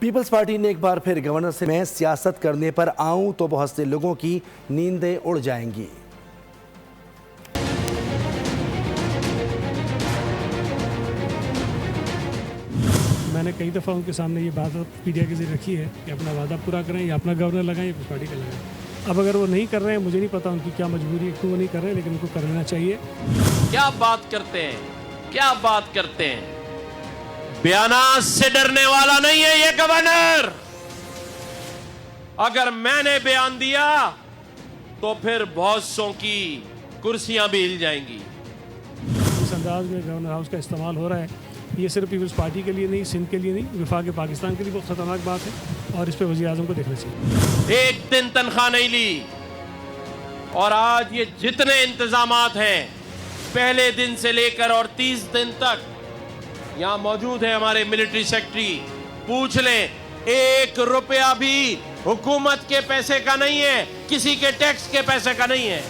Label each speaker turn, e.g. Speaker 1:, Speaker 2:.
Speaker 1: Peoples party ने एक बार फिर गवर्नर से मैं सियासत करने पर आऊं तो बहुत से लोगों की नींदें उड़ जाएंगी।
Speaker 2: मैंने कई दफ़ा उनके सामने ये बात मीडिया के जरिए रखी है कि अपना वादा पूरा करें या अपना गवर्नर लगाएं या पीपल्स पार्टी का लगाएं। अब अगर वो नहीं कर रहे हैं, मुझे नहीं पता उनकी क्या मजबूरी है, क्यों वो नहीं कर रहे हैं, लेकिन उनको कर लेना चाहिए।
Speaker 3: क्या बात करते हैं, क्या बात करते हैं। बयानात से डरने वाला नहीं है ये गवर्नर। अगर मैंने बयान दिया तो फिर बहुत सौ की कुर्सियां भी हिल जाएंगी।
Speaker 2: इस अंदाज में गवर्नर हाउस का इस्तेमाल हो रहा है, ये सिर्फ पीपल्स पार्टी के लिए नहीं, सिंध के लिए नहीं, विफाक पाकिस्तान के लिए बहुत खतरनाक बात है और इस पर वज़ीर आज़म को देखना चाहिए।
Speaker 3: एक दिन तनख्वाह नहीं ली और आज ये जितने इंतजामात हैं पहले दिन से लेकर और 30 दिन तक यहां मौजूद है हमारे मिलिट्री सेक्रेटरी, पूछ लें, 1 रुपया भी हुकूमत के पैसे का नहीं है, किसी के टैक्स के पैसे का नहीं है।